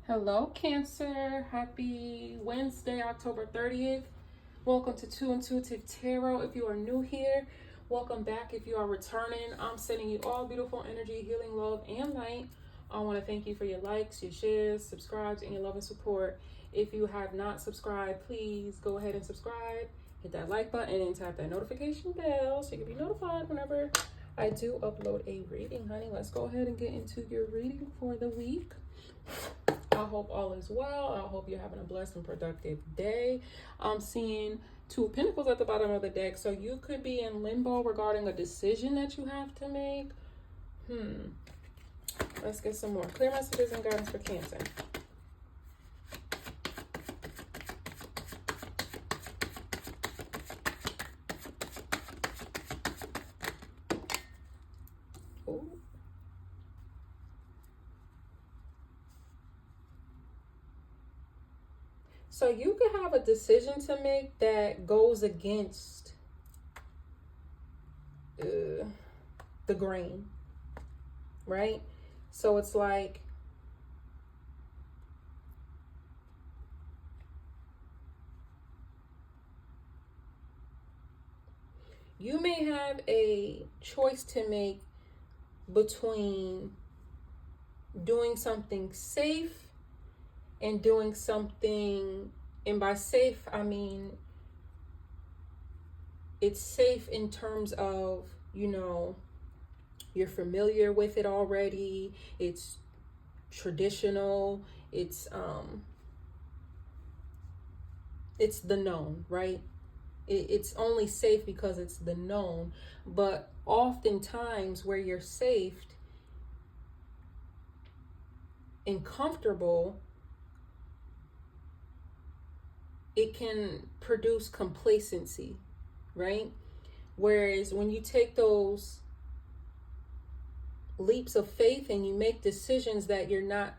Hello, Cancer. Happy Wednesday, October 30th. Welcome to Two Intuitive Tarot. If you are new here, welcome back. If you are returning, I'm sending you all beautiful energy, healing, love, and light. I want to thank you for your likes, your shares, subscribes, and your love and support. If you have not subscribed, please go ahead and subscribe. Hit that like button and tap that notification bell so you can be notified whenever I do upload a reading, honey. Let's go ahead and get into your reading for the week. I hope all is well. I hope you're having a blessed and productive day. I'm seeing Two of Pentacles at the bottom of the deck. So you could be in limbo regarding a decision that you have to make. Let's get some more clear messages and guidance for Cancer. Ooh. So you could have a decision to make that goes against the grain, right? So it's like you may have a choice to make between doing something safe and doing something, and by safe I mean it's safe in terms of, you know, you're familiar with it already, it's traditional, it's the known, right? It's only safe because it's the known. But oftentimes where you're safe and comfortable, it can produce complacency, right? Whereas when you take those leaps of faith and you make decisions that you're not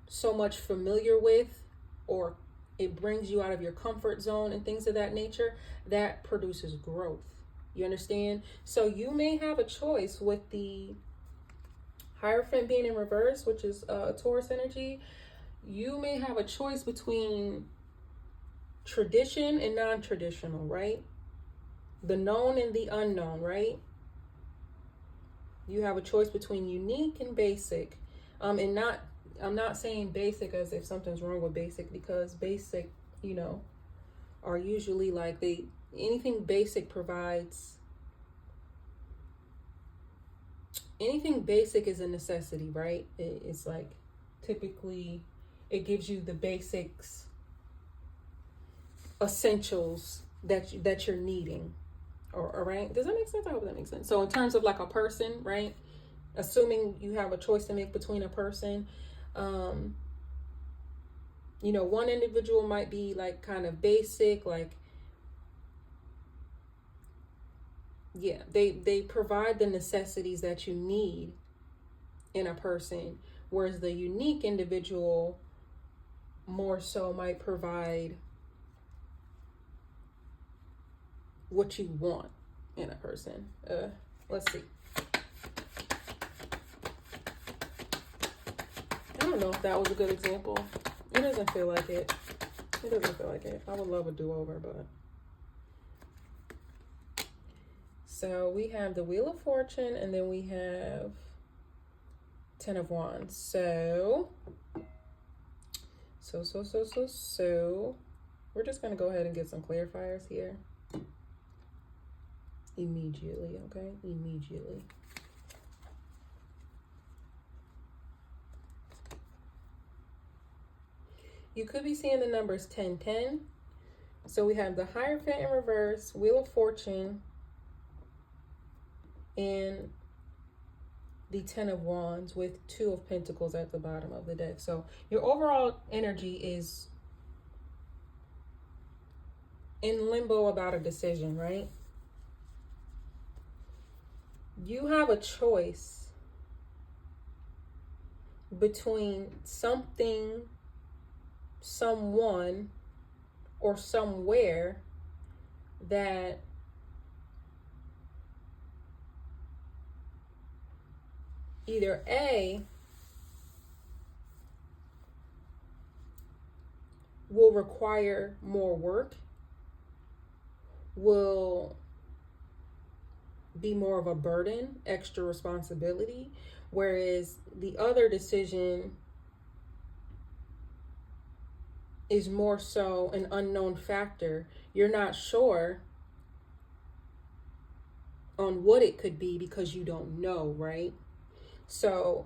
so much familiar with, or it brings you out of your comfort zone and things of that nature, that produces growth. You understand? So you may have a choice with the Hierophant being in reverse, which is Taurus energy. You may have a choice between tradition and non-traditional, right? The known and the unknown, right? You have a choice between unique and basic. I'm not saying basic as if something's wrong with basic, because basic, you know, are usually like anything basic provides, anything basic is a necessity, right? It's like typically it gives you the basics, essentials that you're needing. Or right? Does that make sense? I hope that makes sense. So in terms of like a person, right? Assuming you have a choice to make between a person, you know, one individual might be like kind of basic, like, yeah, they provide the necessities that you need in a person, whereas the unique individual more so might provide what you want in a person. Let's see. I don't know if that was a good example. It doesn't feel like it. It doesn't feel like it. I would love a do-over, but. So we have the Wheel of Fortune, and then we have Ten of Wands. So we're just going to go ahead and get some clarifiers here. Immediately, okay? Immediately. You could be seeing the numbers 1010. So we have the Hierophant in reverse, Wheel of Fortune, and the Ten of Wands with Two of Pentacles at the bottom of the deck. So your overall energy is in limbo about a decision, right? You have a choice between something, someone, or somewhere that either A, will require more work, will be more of a burden, extra responsibility, whereas the other decision is more so an unknown factor. You're not sure on what it could be because you don't know, right? So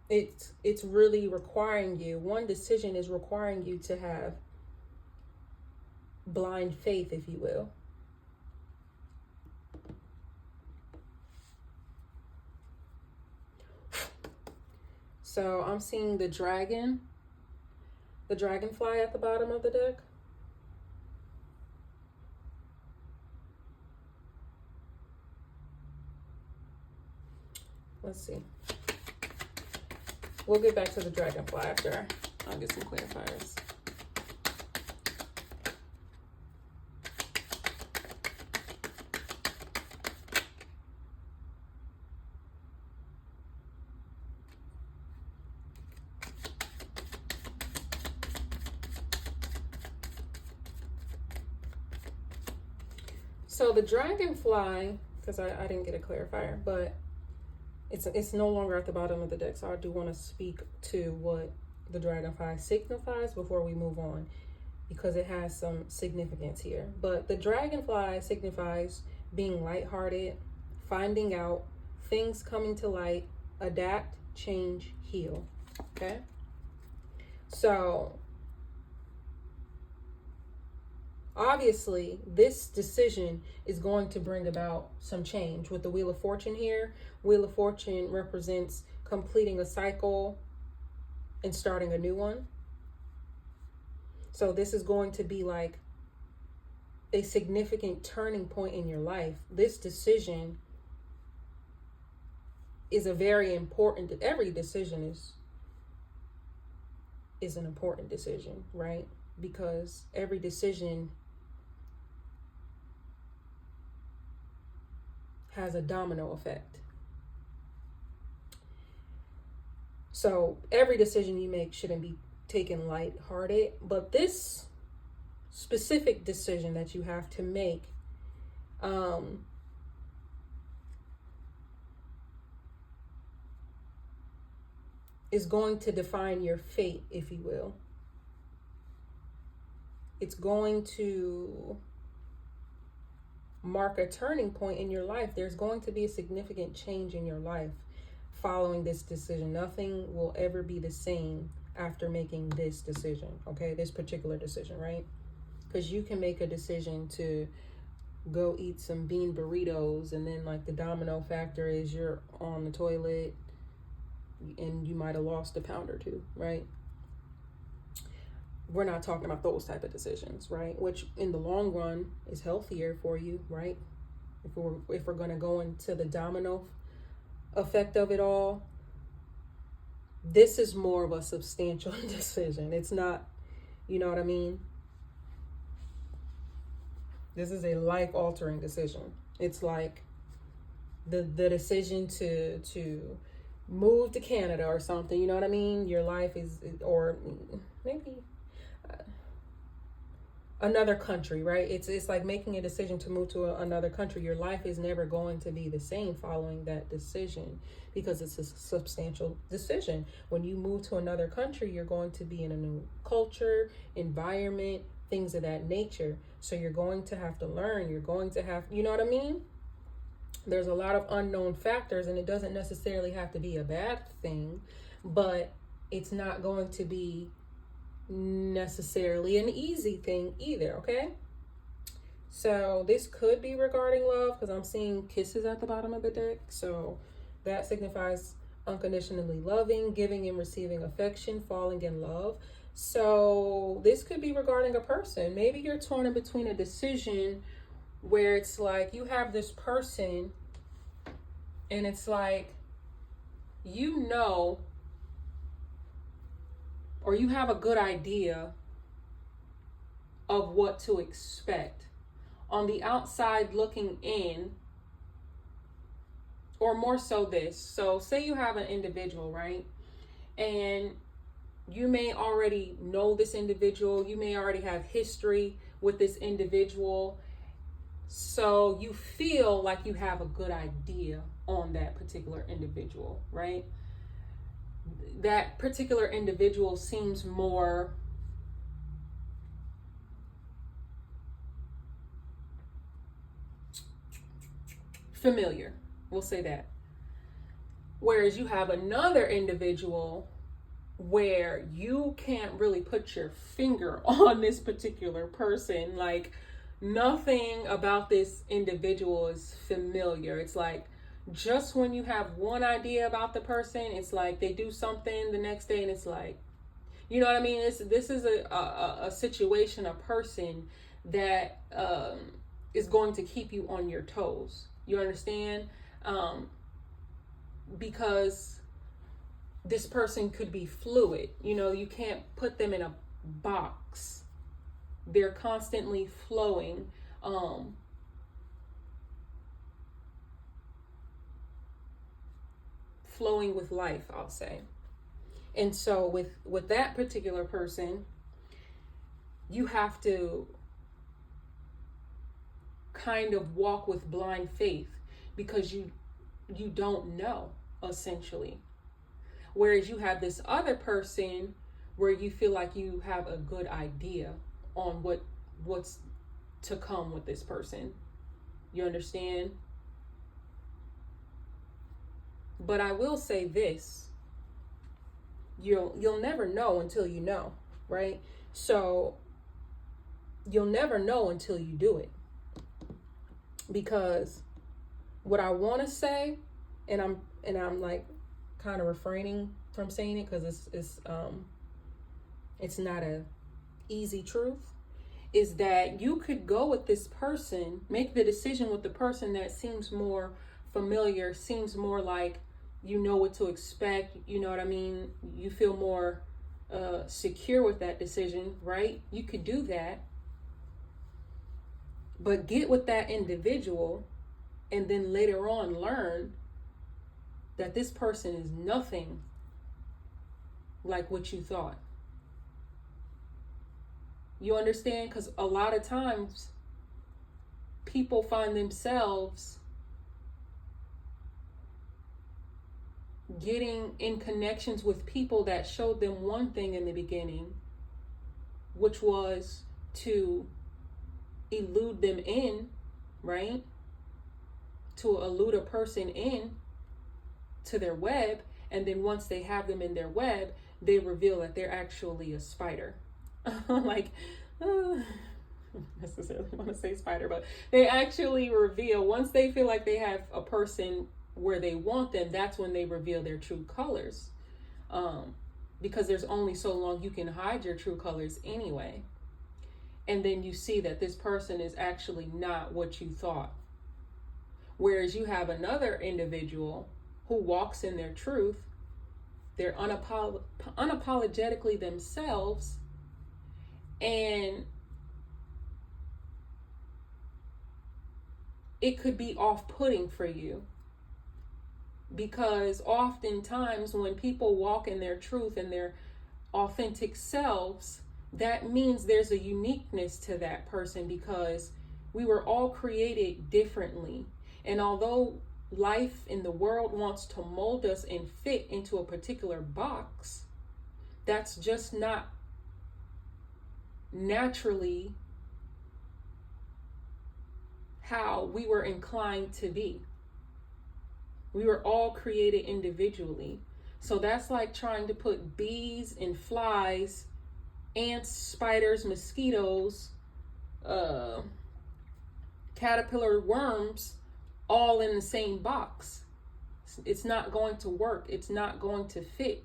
it's really requiring you, one decision is requiring you to have blind faith, if you will. So I'm seeing the dragonfly at the bottom of the deck. Let's see. We'll get back to the dragonfly after I'll get some clarifiers. So the dragonfly, because I didn't get a clarifier, but it's no longer at the bottom of the deck. So I do want to speak to what the dragonfly signifies before we move on, because it has some significance here. But the dragonfly signifies being lighthearted, finding out, things coming to light, adapt, change, heal. Okay? So obviously, this decision is going to bring about some change. With the Wheel of Fortune here, Wheel of Fortune represents completing a cycle and starting a new one. So this is going to be like a significant turning point in your life. This decision is a very important, every decision is an important decision, right? Because every decision has a domino effect. So every decision you make shouldn't be taken lighthearted, but this specific decision that you have to make is going to define your fate, if you will. It's going to mark a turning point in your life. There's going to be a significant change in your life following this decision. Nothing will ever be the same after making this decision, okay? This particular decision, right? Because you can make a decision to go eat some bean burritos, and then like the domino factor is you're on the toilet and you might have lost a pound or two, right? We're not talking about those type of decisions, right? Which in the long run is healthier for you, right? If we're going to go into the domino effect of it all, this is more of a substantial decision. It's not, you know what I mean? This is a life-altering decision. It's like the decision to move to Canada or something, you know what I mean? Your life is, or maybe another country, right? It's like making a decision to move to another country. Your life is never going to be the same following that decision, because it's a substantial decision. When you move to another country, you're going to be in a new culture, environment, things of that nature. So you're going to have to learn. You're going to have, you know what I mean? There's a lot of unknown factors, and it doesn't necessarily have to be a bad thing, but it's not going to be necessarily an easy thing either, okay? So this could be regarding love, because I'm seeing kisses at the bottom of the deck. So that signifies unconditionally loving, giving and receiving affection, falling in love. So this could be regarding a person. Maybe you're torn in between a decision where it's like you have this person and it's like, you know, or you have a good idea of what to expect. On the outside looking in, or more so this. So say you have an individual, right? And you may already know this individual. You may already have history with this individual. So you feel like you have a good idea on that particular individual, right? That particular individual seems more familiar. We'll say that. Whereas you have another individual where you can't really put your finger on this particular person. Like, nothing about this individual is familiar. It's like, just when you have one idea about the person, it's like they do something the next day and it's like, you know what I mean? This is a situation, a person that is going to keep you on your toes. You understand? Because this person could be fluid. You know, you can't put them in a box. They're constantly flowing. Flowing with life, I'll say. And so with that particular person, you have to kind of walk with blind faith because you don't know, essentially. Whereas you have this other person where you feel like you have a good idea on what's to come with this person. You understand? But I will say this. You'll never know until you know, right? So you'll never know until you do it. Because what I want to say, and I'm like kind of refraining from saying it because it's not a easy truth, is that you could go with this person, make the decision with the person that seems more familiar, seems more like you know what to expect, you know what I mean? You feel more secure with that decision, right? You could do that. But get with that individual and then later on learn that this person is nothing like what you thought. You understand? Because a lot of times people find themselves getting in connections with people that showed them one thing in the beginning, which was to elude them in, right? To elude a person in to their web. And then once they have them in their web, they reveal that they're actually a spider. Like, necessarily want to say spider, but they actually reveal, once they feel like they have a person where they want them, that's when they reveal their true colors. Because there's only so long you can hide your true colors anyway. And then you see that this person is actually not what you thought. Whereas you have another individual who walks in their truth, they're unapologetically themselves, and it could be off-putting for you. Because oftentimes when people walk in their truth and their authentic selves, that means there's a uniqueness to that person, because we were all created differently. And although life in the world wants to mold us and fit into a particular box, that's just not naturally how we were inclined to be. We were all created individually. So that's like trying to put bees and flies, ants, spiders, mosquitoes, caterpillar, worms, all in the same box. It's not going to work. It's not going to fit,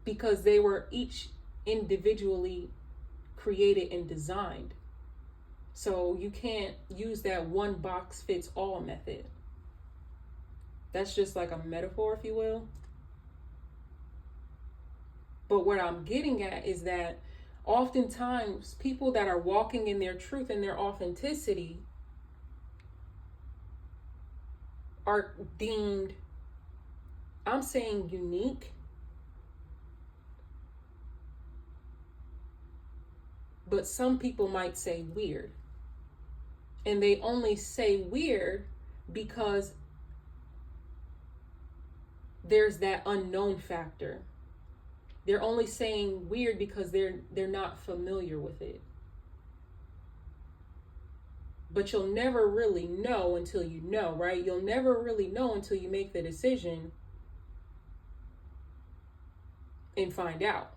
because they were each individually created and designed. So you can't use that one box fits all method. That's just like a metaphor, if you will. But what I'm getting at is that oftentimes people that are walking in their truth and their authenticity, are deemed, I'm saying unique, but some people might say weird. And they only say weird because there's that unknown factor. They're only saying weird because they're not familiar with it. But you'll never really know until you know, right? You'll never really know until you make the decision and find out.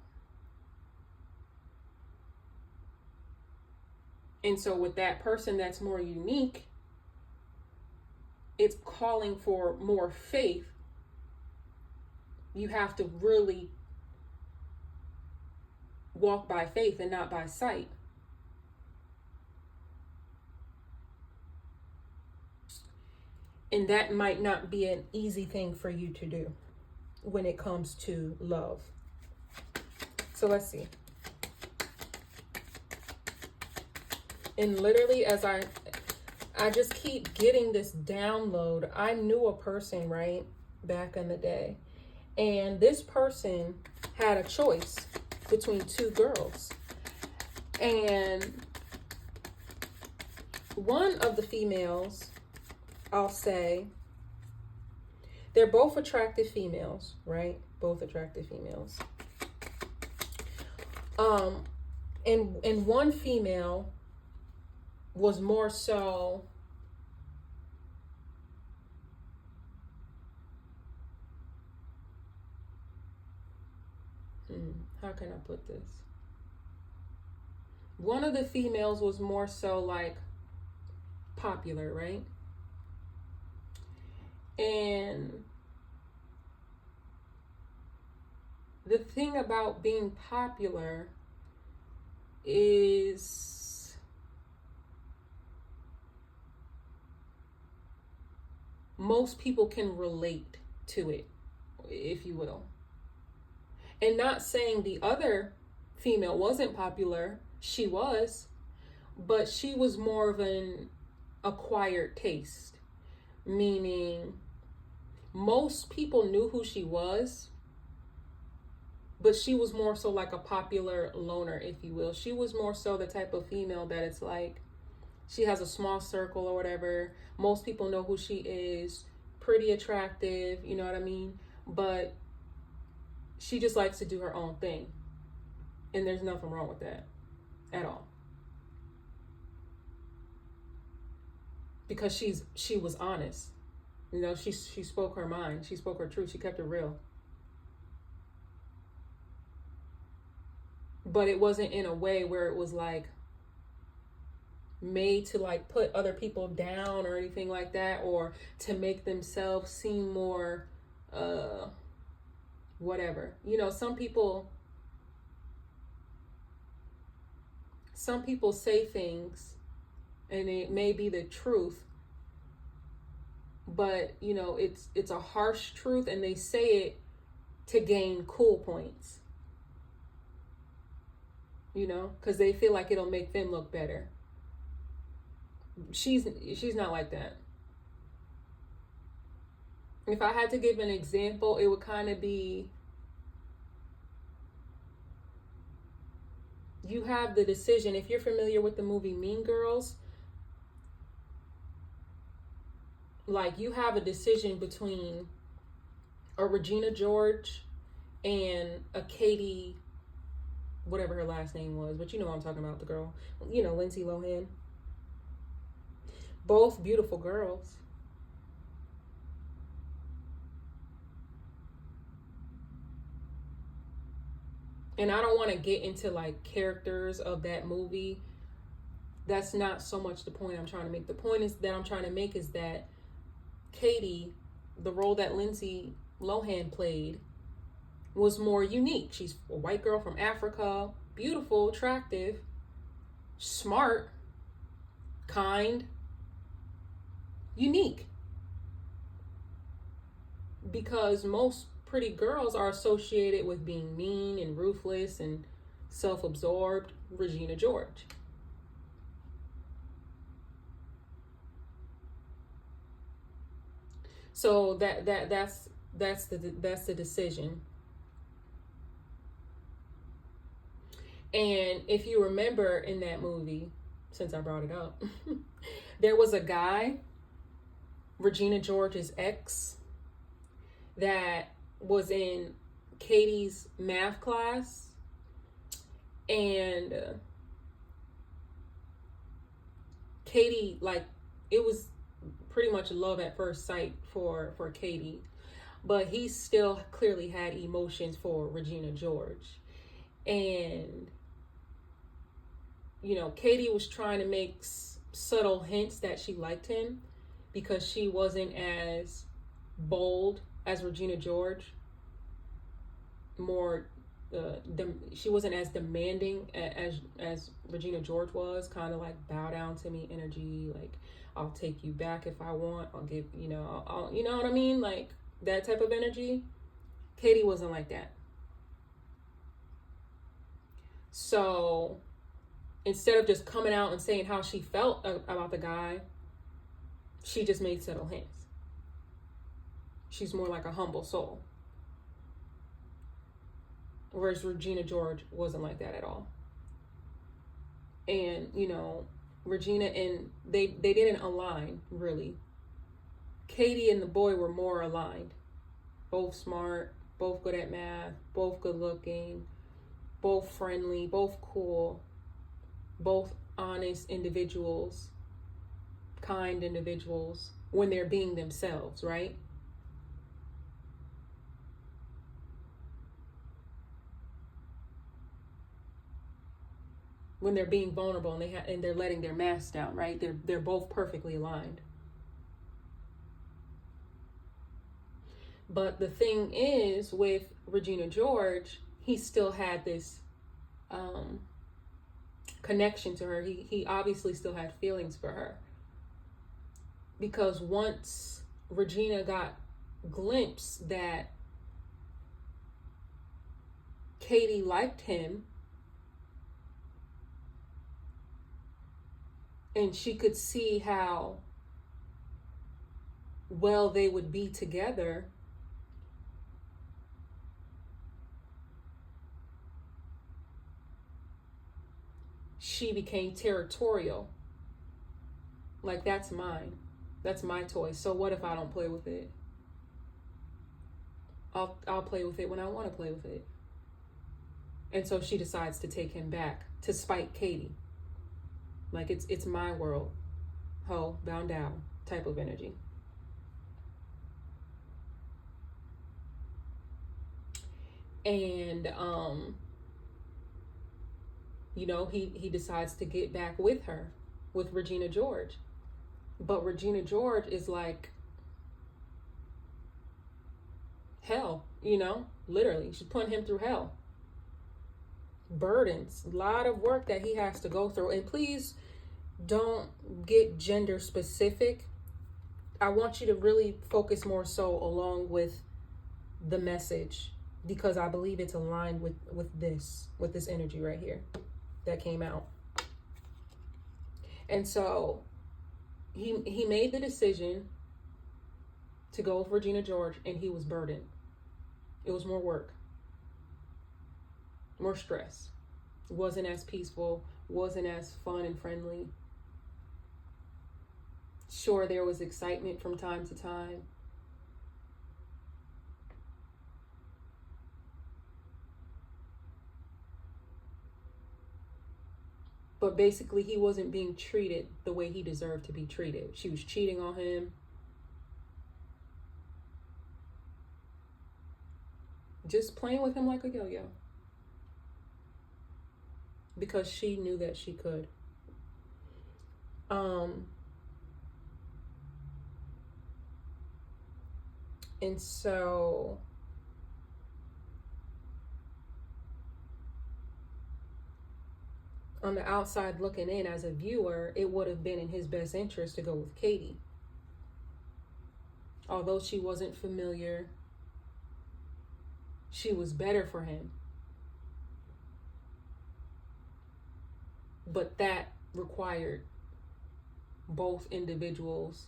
And so with that person that's more unique, it's calling for more faith. You have to really walk by faith and not by sight. And that might not be an easy thing for you to do when it comes to love. So let's see. And literally, as I just keep getting this download, I knew a person, right, back in the day. And this person had a choice between two girls. And one of the females, I'll say, they're both attractive females, right? Both attractive females. And one female was more so how can I put this? One of the females was more so like popular, right? And the thing about being popular is most people can relate to it, if you will. And not saying the other female wasn't popular, she was, but she was more of an acquired taste, meaning most people knew who she was, but she was more so like a popular loner, if you will. She was more so the type of female that it's like, she has a small circle or whatever. Most people know who she is, pretty attractive, you know what I mean? But she just likes to do her own thing. And there's nothing wrong with that at all. Because she was honest. You know, she spoke her mind. She spoke her truth. She kept it real. But it wasn't in a way where it was like made to like put other people down or anything like that, or to make themselves seem more whatever. You know, some people say things and it may be the truth, but you know, it's a harsh truth, and they say it to gain cool points, you know, because they feel like it'll make them look better. She's not like that. If I had to give an example, it would kind of be, you have the decision. If you're familiar with the movie Mean Girls, like you have a decision between a Regina George and a Katie, whatever her last name was, but you know what I'm talking about, the girl, you know, Lindsay Lohan. Both beautiful girls. And I don't want to get into like characters of that movie. That's not so much the point I'm trying to make. The point is that I'm trying to make is that Katie, the role that Lindsay Lohan played, was more unique. She's a white girl from Africa, beautiful, attractive, smart, kind, unique. Because most pretty girls are associated with being mean and ruthless and self-absorbed. Regina George. So that's the decision. And if you remember in that movie, since I brought it up, there was a guy, Regina George's ex, that was in Katie's math class, and Katie, like, it was pretty much love at first sight for Katie, but he still clearly had emotions for Regina George. And Katie was trying to make subtle hints that she liked him because she wasn't as bold as Regina George. More, she wasn't as demanding as Regina George was. Kind of like bow down to me energy. Like, I'll take you back if I want. I'll give, I'll you know what I mean? Like that type of energy. Katie wasn't like that. So instead of just coming out and saying how she felt about the guy, she just made subtle hints. She's more like a humble soul. Whereas Regina George wasn't like that at all. And, Regina and they didn't align, really. Katie and the boy were more aligned. Both smart, both good at math, both good looking, both friendly, both cool, both honest individuals, kind individuals when they're being themselves, right? When they're being vulnerable and they're letting their mask down, right? They're both perfectly aligned. But the thing is, with Regina George, he still had this connection to her. He obviously still had feelings for her. Because once Regina got glimpse that Katie liked him, and she could see how well they would be together, she became territorial. Like, that's mine. That's my toy. So what if I don't play with it? I'll play with it when I want to play with it. And so she decides to take him back to spite Katie. Like, it's my world. Ho, bound down type of energy. And he decides to get back with her, with Regina George. But Regina George is like hell, literally. She's putting him through hell. Burdens, a lot of work that he has to go through. And please don't get gender specific. I want you to really focus more so along with the message, because I believe it's aligned with this energy right here that came out. And so he made the decision to go with Regina George, and he was burdened. It was more work, more stress. It wasn't as peaceful, wasn't as fun and friendly. Sure, there was excitement from time to time. But basically, he wasn't being treated the way he deserved to be treated. She was cheating on him. Just playing with him like a yo-yo. Because she knew that she could. And so on the outside looking in as a viewer, it would have been in his best interest to go with Katie. Although she wasn't familiar, she was better for him. But that required both individuals,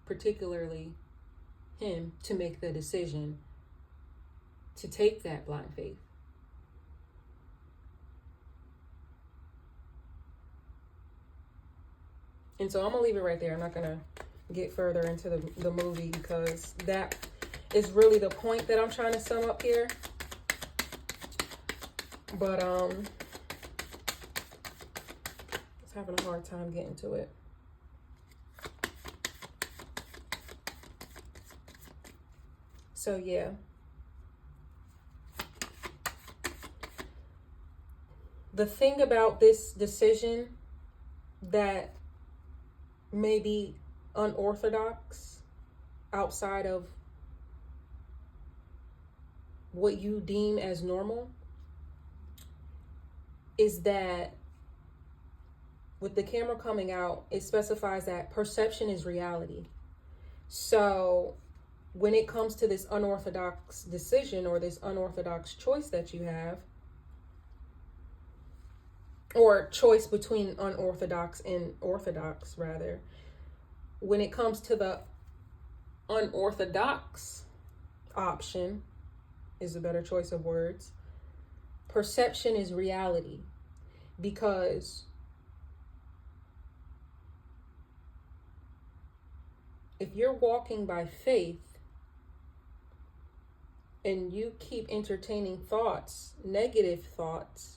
particularly him to make the decision to take that blind faith. And so I'm going to leave it right there. I'm not going to get further into the movie, because that is really the point that I'm trying to sum up here. But I was having a hard time getting to it. So yeah. The thing about this decision that may be unorthodox outside of what you deem as normal is that with the camera coming out, it specifies that perception is reality. So when it comes to this unorthodox decision or this unorthodox choice that you have, or choice between unorthodox and orthodox rather, when it comes to the unorthodox option, is a better choice of words, perception is reality. Because if you're walking by faith and you keep entertaining thoughts, negative thoughts,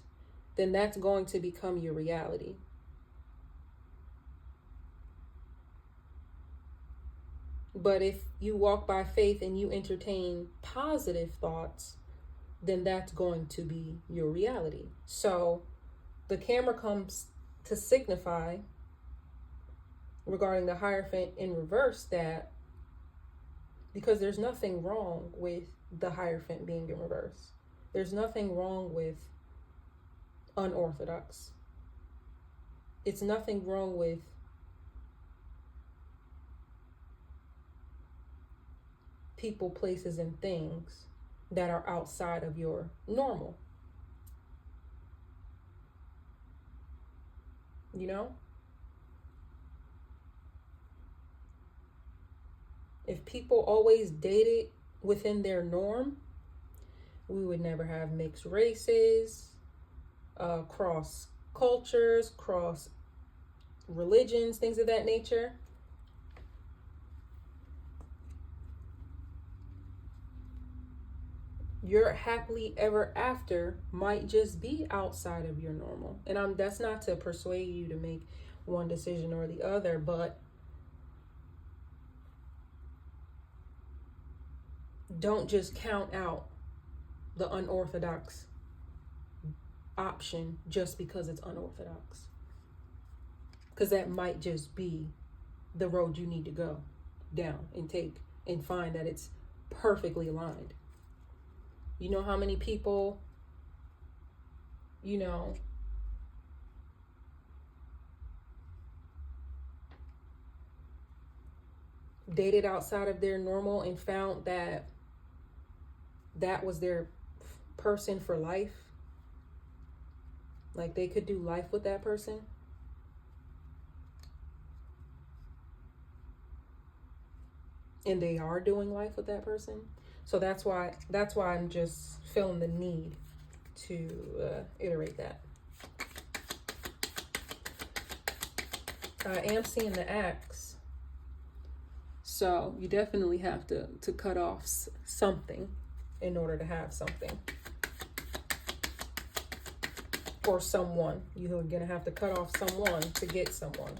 then that's going to become your reality. But if you walk by faith and you entertain positive thoughts, then that's going to be your reality. So the camera comes to signify regarding the Hierophant in reverse that because there's nothing wrong with the Hierophant being in reverse. There's nothing wrong with unorthodox. It's nothing wrong with people, places, and things that are outside of your normal. You know? If people always dated within their norm, we would never have mixed races, cross cultures, cross religions, things of that nature. Your happily ever after might just be outside of your normal. And that's not to persuade you to make one decision or the other, but don't just count out the unorthodox option just because it's unorthodox. Because that might just be the road you need to go down and take and find that it's perfectly aligned. You know how many people, dated outside of their normal and found that that was their person for life? Like they could do life with that person. And they are doing life with that person. So that's why I'm just feeling the need to iterate that. I am seeing the axe. So you definitely have to cut off something in order to have something. Or someone. You're going to have to cut off someone to get someone.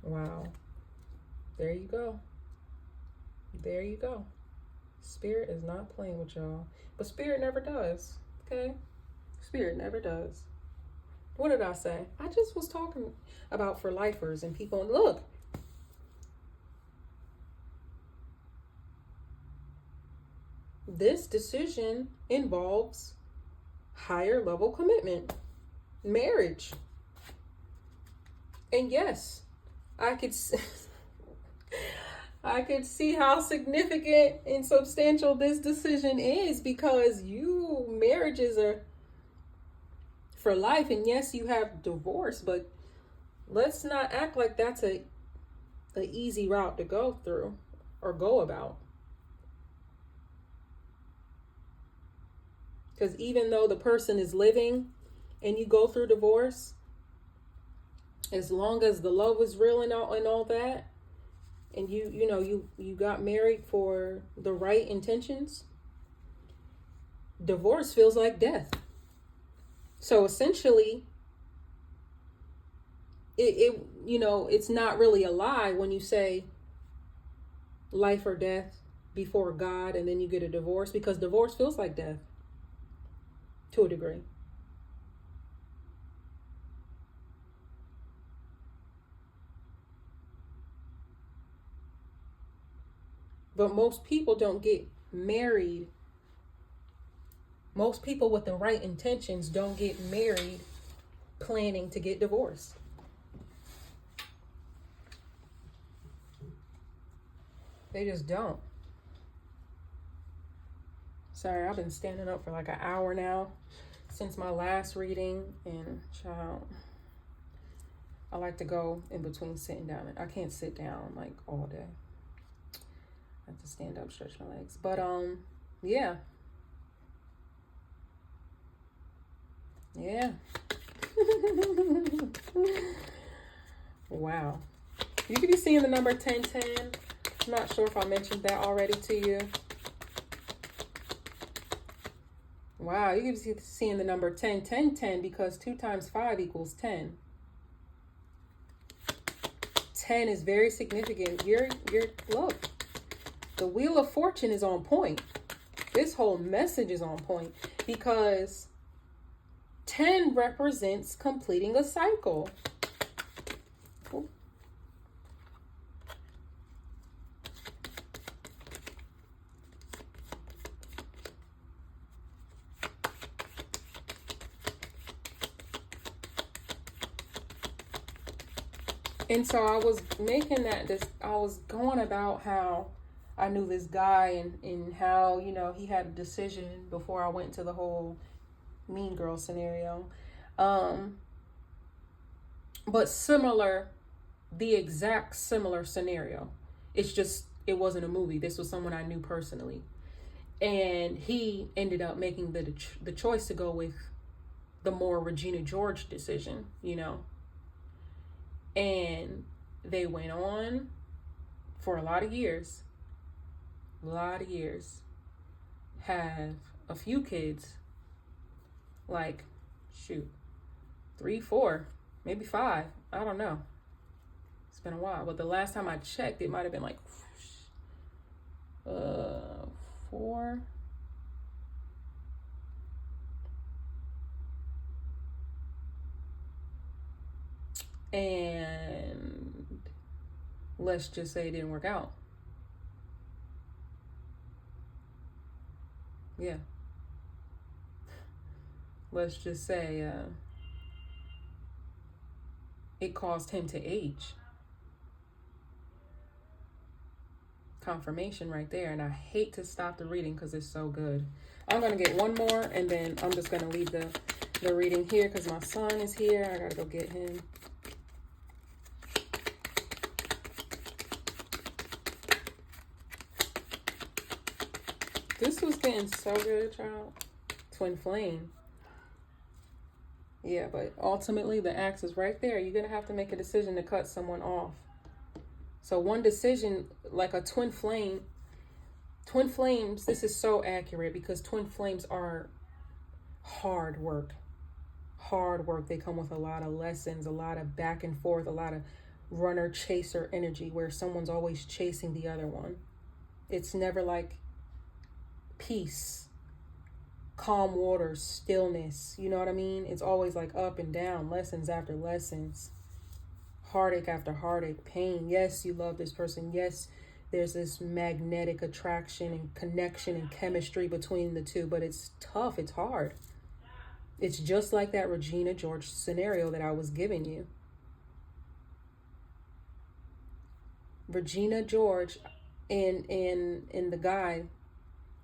Wow. There you go. There you go. Spirit is not playing with y'all. But Spirit never does. Okay? Spirit never does. What did I say? I just was talking about for lifers and people. And look. This decision involves higher level commitment. Marriage. And yes, I could see how significant and substantial this decision is, because marriages are for life. And yes, you have divorce, but Let's not act like that's a easy route to go through or go about. Because even though the person is living and you go through divorce, as long as the love was real and all that, and you got married for the right intentions, divorce feels like death. So essentially, it's not really a lie when you say life or death before God and then you get a divorce, because divorce feels like death to a degree. But most people don't get married. Most people with the right intentions don't get married planning to get divorced. They just don't. Sorry, I've been standing up for like an hour now since my last reading, and child, I like to go in between sitting down. I can't sit down like all day. I have to stand up, stretch my legs. But yeah. Yeah. Wow. You could be seeing the number 1010. I'm not sure if I mentioned that already to you. Wow, you could be seeing the number 1010 because 2 times 5 equals 10. 10 is very significant. Look, the Wheel of Fortune is on point. This whole message is on point because 10 represents completing a cycle. Ooh. And so I was I was going about how I knew this guy and how, he had a decision before I went to the whole Mean Girl scenario. But the exact similar scenario. It's just, it wasn't a movie. This was someone I knew personally. And he ended up making the choice to go with the more Regina George decision, And they went on for a lot of years, have a few kids, like, 3, 4, maybe 5. I don't know. It's been a while. But the last time I checked, it might have been like 4. And let's just say it didn't work out. Yeah. Let's just say it caused him to age. Confirmation right there. And I hate to stop the reading because it's so good. I'm going to get one more and then I'm just going to leave the reading here because my son is here. I got to go get him. This was getting so good, child. Twin flame. Yeah, but ultimately the axe is right there. You're going to have to make a decision to cut someone off. So one decision, like a twin flame, twin flames, this is so accurate because twin flames are hard work. Hard work. They come with a lot of lessons, a lot of back and forth, a lot of runner chaser energy where someone's always chasing the other one. It's never like peace, calm waters, stillness. You know what I mean? It's always like up and down, lessons after lessons, heartache after heartache, pain. Yes, you love this person. Yes, there's this magnetic attraction and connection and chemistry between the two, but it's tough. It's hard. It's just like that Regina George scenario that I was giving you. Regina George and the guy,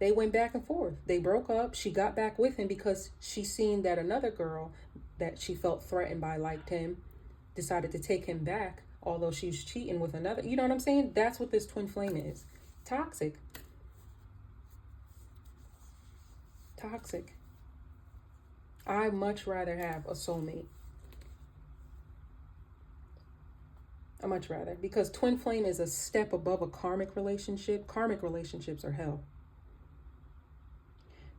they went back and forth. They broke up. She got back with him because she seen that another girl that she felt threatened by liked him. decided to take him back, although she's cheating with another. You know what I'm saying? That's what this twin flame is. Toxic. Toxic. I much rather have a soulmate. I much rather, because twin flame is a step above a karmic relationship. Karmic relationships are hell.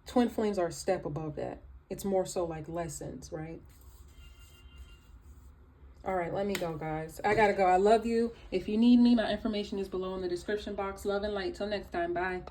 Twin flames are a step above that. It's more so like lessons, right? All right, let me go, guys. I gotta go. I love you. If you need me, my information is below in the description box. Love and light. Till next time. Bye.